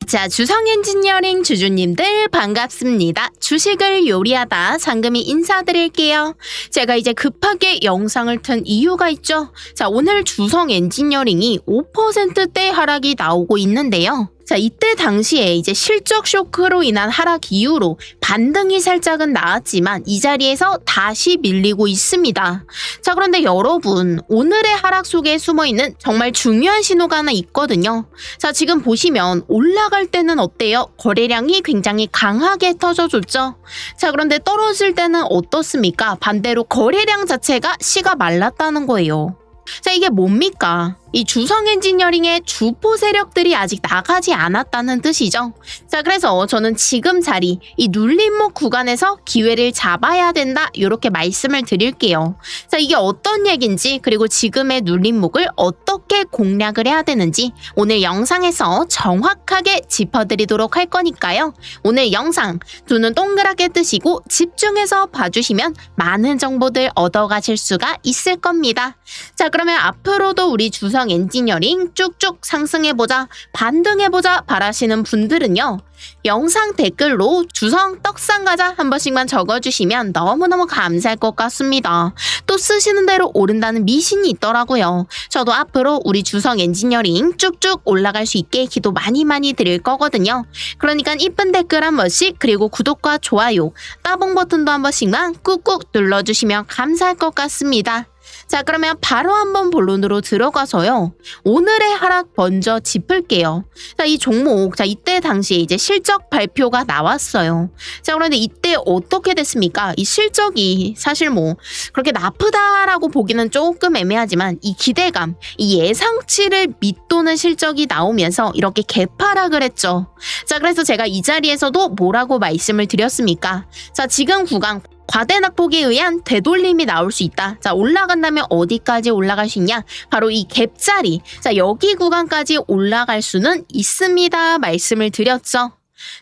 자, 주성 엔지니어링 주주님들 반갑습니다. 주식을 요리하다 상금이 인사드릴게요. 제가 이제 급하게 영상을 튼 이유가 있죠. 자, 오늘 주성 엔지니어링이 5%대 하락이 나오고 있는데요. 자, 이때 당시에 이제 실적 쇼크로 인한 하락 이후로 반등이 살짝은 나왔지만 이 자리에서 다시 밀리고 있습니다. 자, 그런데 여러분, 오늘의 하락 속에 숨어있는 정말 중요한 신호가 하나 있거든요. 자, 지금 보시면 올라갈 때는 어때요? 거래량이 굉장히 강하게 터져줬죠. 자, 그런데 떨어질 때는 어떻습니까? 반대로 거래량 자체가 씨가 말랐다는 거예요. 자, 이게 뭡니까? 이 주성 엔지니어링의 주포 세력들이 아직 나가지 않았다는 뜻이죠. 자, 그래서 저는 지금 자리, 이 눌림목 구간에서 기회를 잡아야 된다, 이렇게 말씀을 드릴게요. 자, 이게 어떤 얘기인지, 그리고 지금의 눌림목을 어떻게 공략을 해야 되는지 오늘 영상에서 정확하게 짚어드리도록 할 거니까요. 오늘 영상 두 눈 동그랗게 뜨시고 집중해서 봐주시면 많은 정보들 얻어가실 수가 있을 겁니다. 자, 그러면 앞으로도 우리 주성 엔지니어링 쭉쭉 상승해보자, 반등해보자 바라시는 분들은요, 영상 댓글로 주성 떡상가자 한 번씩만 적어주시면 너무너무 감사할 것 같습니다. 또 쓰시는 대로 오른다는 미신이 있더라고요. 저도 앞으로 우리 주성 엔지니어링 쭉쭉 올라갈 수 있게 기도 많이 드릴 거거든요. 그러니까 이쁜 댓글 한 번씩, 그리고 구독과 좋아요, 따봉 버튼도 한 번씩만 꾹꾹 눌러주시면 감사할 것 같습니다. 자, 그러면 바로 한번 본론으로 들어가서요, 오늘의 하락 먼저 짚을게요. 자, 이 종목, 자, 이때 당시에 이제 실적 발표가 나왔어요. 자, 그런데 이때 어떻게 됐습니까? 이 실적이 사실 뭐 그렇게 나쁘다라고 보기는 조금 애매하지만 이 기대감, 이 예상치를 밑도는 실적이 나오면서 이렇게 개파락을 했죠. 자, 그래서 제가 이 자리에서도 뭐라고 말씀을 드렸습니까? 자, 지금 구간 과대 낙폭에 의한 되돌림이 나올 수 있다. 자, 올라간다면 어디까지 올라갈 수 있냐? 바로 이 갭자리. 자, 여기 구간까지 올라갈 수는 있습니다. 말씀을 드렸죠.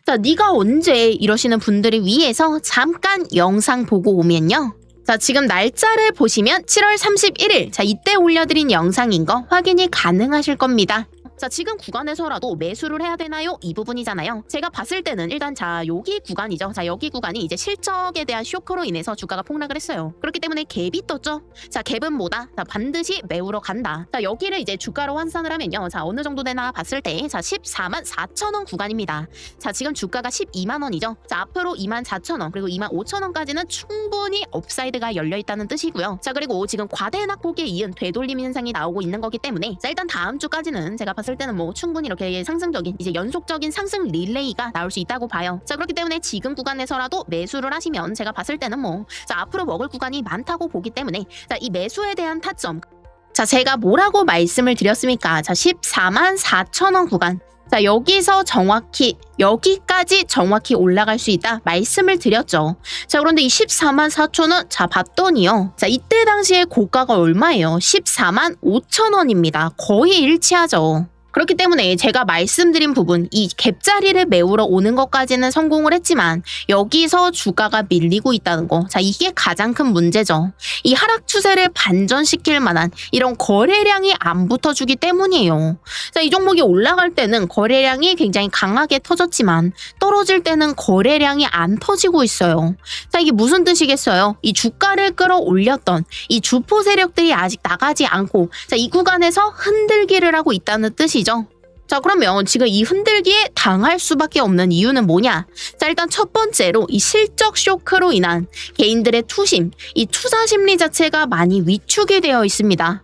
자, 네가 언제 이러시는 분들을 위해서 잠깐 영상 보고 오면요. 자, 지금 날짜를 보시면 7월 31일. 자, 이때 올려드린 영상인 거 확인이 가능하실 겁니다. 자, 지금 구간에서라도 매수를 해야 되나요? 이 부분이잖아요. 제가 봤을 때는 일단 자, 여기 구간이죠. 자, 여기 구간이 이제 실적에 대한 쇼크로 인해서 주가가 폭락을 했어요. 그렇기 때문에 갭이 떴죠. 자, 갭은 뭐다? 자, 반드시 메우러 간다. 자, 여기를 이제 주가로 환산을 하면요, 자, 어느 정도 되나 봤을 때, 자, 14만 4천 원 구간입니다. 자, 지금 주가가 12만 원이죠. 자, 앞으로 2만 4천 원, 그리고 2만 5천 원까지는 충분히 업사이드가 열려있다는 뜻이고요. 자, 그리고 지금 과대 낙폭에 이은 되돌림 현상이 나오고 있는 거기 때문에, 자, 일단 다음 주까지는 제가 봤을 때는 뭐 충분히 이렇게 상승적인, 이제 연속적인 상승 릴레이가 나올 수 있다고 봐요. 자, 그렇기 때문에 지금 구간에서라도 매수를 하시면 제가 봤을 때는 뭐, 자, 앞으로 먹을 구간이 많다고 보기 때문에, 자, 이 매수에 대한 타점, 자, 제가 뭐라고 말씀을 드렸습니까? 자, 14만 4천 원 구간, 자, 여기서 정확히 여기까지 정확히 올라갈 수 있다 말씀을 드렸죠. 자, 그런데 이 14만 4천 원, 자, 봤더니요, 자, 이때 당시에 고가가 얼마예요? 14만 5천 원입니다. 거의 일치하죠. 그렇기 때문에 제가 말씀드린 부분, 이 갭자리를 메우러 오는 것까지는 성공을 했지만 여기서 주가가 밀리고 있다는 거, 자, 이게 가장 큰 문제죠. 이 하락 추세를 반전시킬 만한 이런 거래량이 안 붙어주기 때문이에요. 자, 이 종목이 올라갈 때는 거래량이 굉장히 강하게 터졌지만 떨어질 때는 거래량이 안 터지고 있어요. 자, 이게 무슨 뜻이겠어요? 이 주가를 끌어올렸던 이 주포 세력들이 아직 나가지 않고, 자, 이 구간에서 흔들기를 하고 있다는 뜻이죠. 자, 그러면 지금 이 흔들기에 당할 수밖에 없는 이유는 뭐냐? 자, 일단 첫 번째로 이 실적 쇼크로 인한 개인들의 투심, 이 투자 심리 자체가 많이 위축이 되어 있습니다.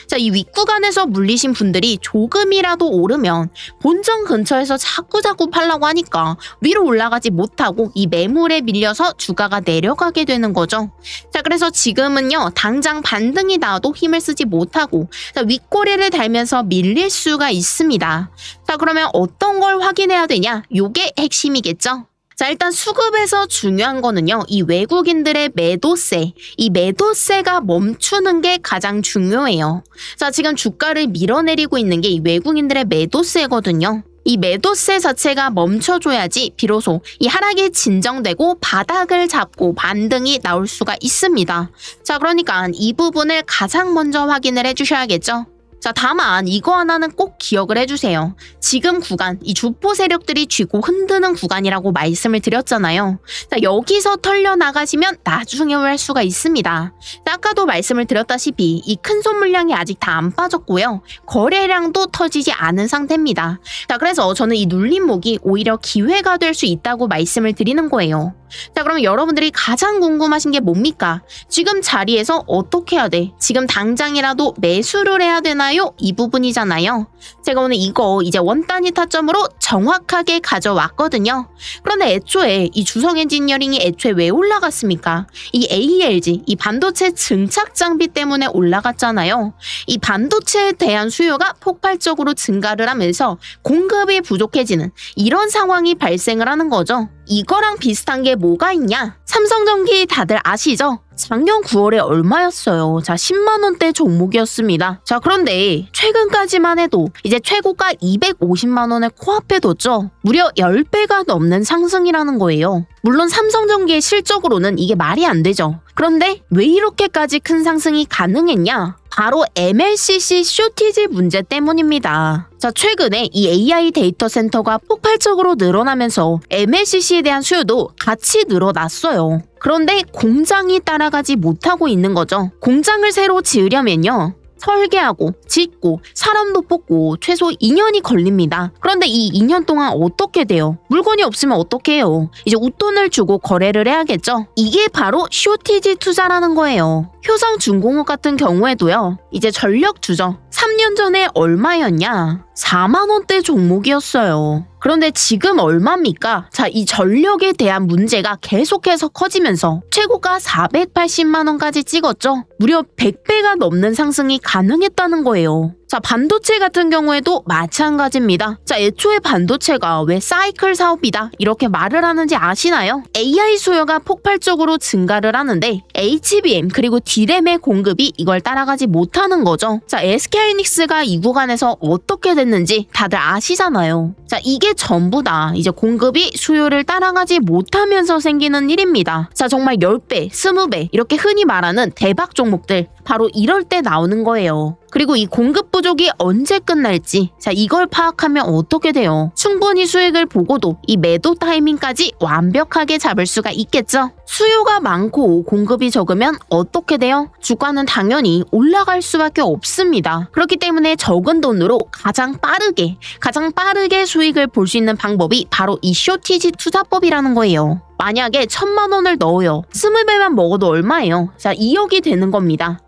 자, 이 윗구간에서 물리신 분들이 조금이라도 오르면 본전 근처에서 자꾸 팔라고 하니까 위로 올라가지 못하고 이 매물에 밀려서 주가가 내려가게 되는 거죠. 자, 그래서 지금은요, 당장 반등이 나와도 힘을 쓰지 못하고, 자, 윗꼬리를 달면서 밀릴 수가 있습니다. 자, 그러면 어떤 걸 확인해야 되냐? 요게 핵심이겠죠. 자, 일단 수급에서 중요한 거는요, 이 외국인들의 매도세, 이 매도세가 멈추는 게 가장 중요해요. 자, 지금 주가를 밀어내리고 있는 게 이 외국인들의 매도세거든요. 이 매도세 자체가 멈춰줘야지 비로소 이 하락이 진정되고 바닥을 잡고 반등이 나올 수가 있습니다. 자, 그러니까 이 부분을 가장 먼저 확인을 해주셔야겠죠. 자, 다만 이거 하나는 꼭 기억을 해주세요. 지금 구간, 이 주포 세력들이 쥐고 흔드는 구간이라고 말씀을 드렸잖아요. 자, 여기서 털려나가시면 나중에 후회할 수가 있습니다. 자, 아까도 말씀을 드렸다시피 이 큰손 물량이 아직 다 안 빠졌고요. 거래량도 터지지 않은 상태입니다. 자, 그래서 저는 이 눌림목이 오히려 기회가 될 수 있다고 말씀을 드리는 거예요. 자, 그러면 여러분들이 가장 궁금하신 게 뭡니까? 지금 자리에서 어떻게 해야 돼? 지금 당장이라도 매수를 해야 되나요? 이 부분이잖아요. 제가 오늘 이거 이제 원 단위 타점으로 정확하게 가져왔거든요. 그런데 애초에 이 주성 엔지니어링이 애초에 왜 올라갔습니까? 이 ALG, 이 반도체 증착 장비 때문에 올라갔잖아요. 이 반도체에 대한 수요가 폭발적으로 증가를 하면서 공급이 부족해지는 이런 상황이 발생을 하는 거죠. 이거랑 비슷한 게 뭐가 있냐? 삼성전기 다들 아시죠? 작년 9월에 얼마였어요? 자, 10만원대 종목이었습니다. 자, 그런데 최근까지만 해도 이제 최고가 250만원을 코앞에 뒀죠. 무려 10배가 넘는 상승이라는 거예요. 물론 삼성전기의 실적으로는 이게 말이 안 되죠. 그런데 왜 이렇게까지 큰 상승이 가능했냐? 바로 MLCC 쇼티지 문제 때문입니다. 자, 최근에 이 AI 데이터 센터가 폭발적으로 늘어나면서 MLCC에 대한 수요도 같이 늘어났어요. 그런데 공장이 따라가지 못하고 있는 거죠. 공장을 새로 지으려면요. 설계하고 짓고 사람도 뽑고 최소 2년이 걸립니다. 그런데 이 2년 동안 어떻게 돼요? 물건이 없으면 어떻게 해요? 이제 웃돈을 주고 거래를 해야겠죠? 이게 바로 쇼티지 투자라는 거예요. 효성중공업 같은 경우에도요. 이제 전력주죠. 3년 전에 얼마였냐? 4만원대 종목이었어요. 그런데 지금 얼마입니까? 자, 이 전력에 대한 문제가 계속해서 커지면서 최고가 480만원까지 찍었죠. 무려 100배가 넘는 상승이 가능했다는 거예요. 자, 반도체 같은 경우에도 마찬가지입니다. 자, 애초에 반도체가 왜 사이클 사업이다 이렇게 말을 하는지 아시나요? AI 수요가 폭발적으로 증가를 하는데 HBM 그리고 D램의 공급이 이걸 따라가지 못하는 거죠. 자, SK하이닉스가 이 구간에서 어떻게 됐는지 다들 아시잖아요. 자, 이게 전부 다 이제 공급이 수요를 따라가지 못하면서 생기는 일입니다. 자, 정말 10배, 20배 이렇게 흔히 말하는 대박 종목들 바로 이럴 때 나오는 거예요. 그리고 이 공급 부족이 언제 끝날지, 자, 이걸 파악하면 어떻게 돼요? 충분히 수익을 보고도 이 매도 타이밍까지 완벽하게 잡을 수가 있겠죠? 수요가 많고 공급이 적으면 어떻게 돼요? 주가는 당연히 올라갈 수밖에 없습니다. 그렇기 때문에 적은 돈으로 가장 빠르게 수익을 볼 수 있는 방법이 바로 이 쇼티지 투자법이라는 거예요. 만약에 1,000만원을 넣어요. 20배만 먹어도 얼마예요? 자, 2억이 되는 겁니다.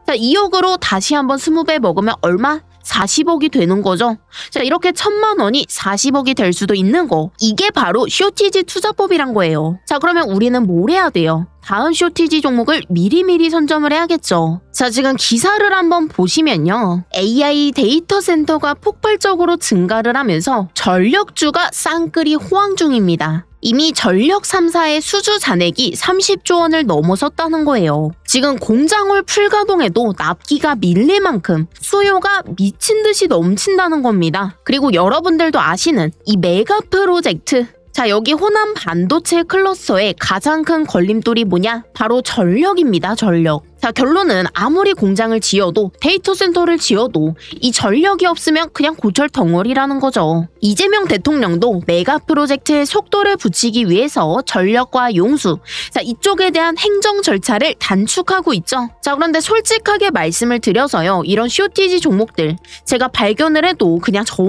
자, 2억으로 다시 한번 20배 먹으면 얼마? 40억이 되는 거죠. 자, 이렇게 1,000만원이 40억이 될 수도 있는 거. 이게 바로 쇼티지 투자법이란 거예요. 자, 그러면 우리는 뭘 해야 돼요? 다음 쇼티지 종목을 미리미리 선점을 해야겠죠. 자, 지금 기사를 한번 보시면요. AI 데이터 센터가 폭발적으로 증가를 하면서 전력주가 쌍끌이 호황 중입니다. 이미 전력 3사의 수주 잔액이 30조 원을 넘어섰다는 거예요. 지금 공장홀 풀가동에도 납기가 밀릴 만큼 수요가 미친 듯이 넘친다는 겁니다. 그리고 여러분들도 아시는 이 메가 프로젝트. 자, 여기 호남 반도체 클러스터의 가장 큰 걸림돌이 뭐냐? 바로 전력입니다, 전력. 자, 결론은 아무리 공장을 지어도 데이터 센터를 지어도 이 전력이 없으면 그냥 고철 덩어리라는 거죠. 이재명 대통령도 메가 프로젝트의 속도를 붙이기 위해서 전력과 용수, 자, 이쪽에 대한 행정 절차를 단축하고 있죠. 자, 그런데 솔직하게 말씀을 드려서요. 이런 쇼티지 종목들 제가 발견을 해도 그냥 저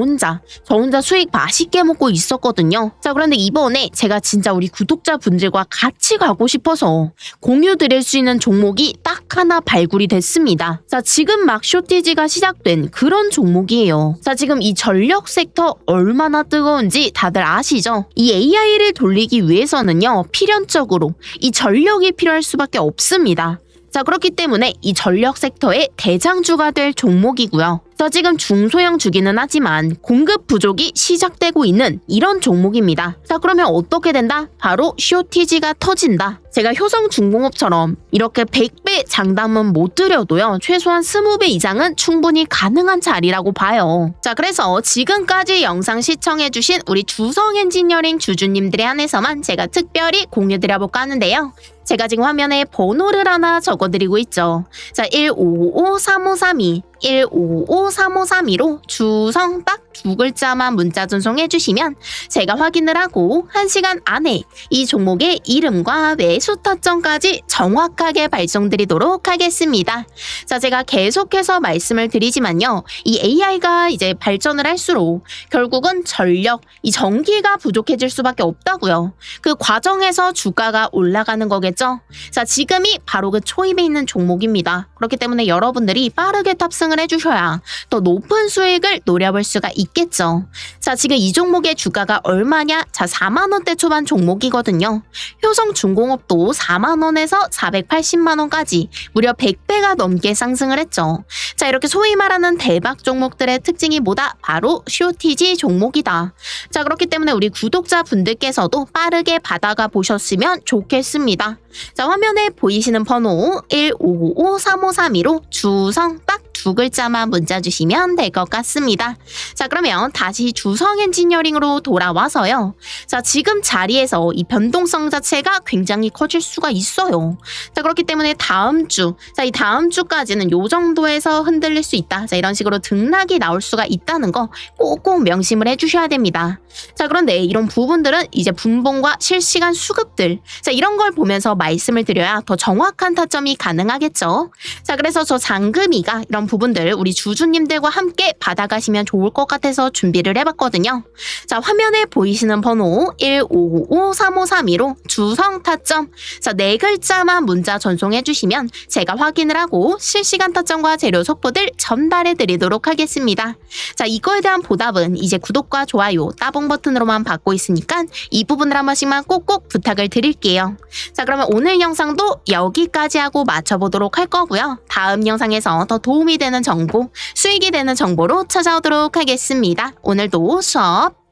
혼자 수익 맛있게 먹고 있었거든요. 자, 그런데 이번에 제가 진짜 우리 구독자분들과 같이 가고 싶어서 공유 드릴 수 있는 종목이 딱 하나 발굴이 됐습니다. 자, 지금 막 쇼티지가 시작된 그런 종목이에요. 자, 지금 이 전력 섹터 얼마나 뜨거운지 다들 아시죠? 이 AI를 돌리기 위해서는요, 필연적으로 이 전력이 필요할 수밖에 없습니다. 자, 그렇기 때문에 이 전력 섹터의 대장주가 될 종목이고요. 자, 지금 중소형 주기는 하지만 공급 부족이 시작되고 있는 이런 종목입니다. 자, 그러면 어떻게 된다? 바로 쇼티지가 터진다. 제가 효성중공업처럼 이렇게 100배 장담은 못 드려도요. 최소한 20배 이상은 충분히 가능한 자리라고 봐요. 자, 그래서 지금까지 영상 시청해주신 우리 주성 엔지니어링 주주님들에 한해서만 제가 특별히 공유드려볼까 하는데요. 제가 지금 화면에 번호를 하나 적어드리고 있죠. 자, 15553532, 15553532로 주성 딱 두 글자만 문자 전송해 주시면 제가 확인을 하고 1시간 안에 이 종목의 이름과 매수 타점까지 정확하게 발송드리도록 하겠습니다. 자, 제가 계속해서 말씀을 드리지만요. 이 AI가 이제 발전을 할수록 결국은 전력, 이 전기가 부족해질 수밖에 없다고요. 그 과정에서 주가가 올라가는 거겠죠. 자, 지금이 바로 그 초입에 있는 종목입니다. 그렇기 때문에 여러분들이 빠르게 탑승을 해주셔야 더 높은 수익을 노려볼 수가 있겠죠. 자, 지금 이 종목의 주가가 얼마냐? 자, 4만원대 초반 종목이거든요. 효성중공업도 4만원에서 480만원까지 무려 100배가 넘게 상승을 했죠. 자, 이렇게 소위 말하는 대박 종목들의 특징이 뭐다? 바로 쇼티지 종목이다. 자, 그렇기 때문에 우리 구독자분들께서도 빠르게 받아가 보셨으면 좋겠습니다. 자, 화면에 보이시는 번호 15553532로 주성 딱 두 글자만 문자 주시면 될 것 같습니다. 자, 그러면 다시 주성 엔지니어링으로 돌아와서요. 자, 지금 자리에서 이 변동성 자체가 굉장히 커질 수가 있어요. 자, 그렇기 때문에 다음 주, 자, 이 다음 주까지는 요 정도에서 흔들릴 수 있다. 자, 이런 식으로 등락이 나올 수가 있다는 거 꼭꼭 명심을 해주셔야 됩니다. 자, 그런데 이런 부분들은 이제 분봉과 실시간 수급들, 자, 이런 걸 보면서 말씀을 드려야 더 정확한 타점이 가능하겠죠. 자, 그래서 저 장금이가 이런 부분들 우리 주주님들과 함께 받아가시면 좋을 것 같아서 준비를 해봤거든요. 자, 화면에 보이시는 번호 15553532로 주성 타점, 자, 4글자만 문자 전송해 주시면 제가 확인을 하고 실시간 타점과 재료 속보들 전달해 드리도록 하겠습니다. 자, 이거에 대한 보답은 이제 구독과 좋아요, 따봉 버튼으로만 받고 있으니까 이 부분을 한 번씩만 꼭꼭 부탁을 드릴게요. 자, 그러면 오늘 영상도 여기까지 하고 마쳐보도록 할 거고요. 다음 영상에서 더 도움이 되는 정보, 수익이 되는 정보로 찾아오도록 하겠습니다. 오늘도 수업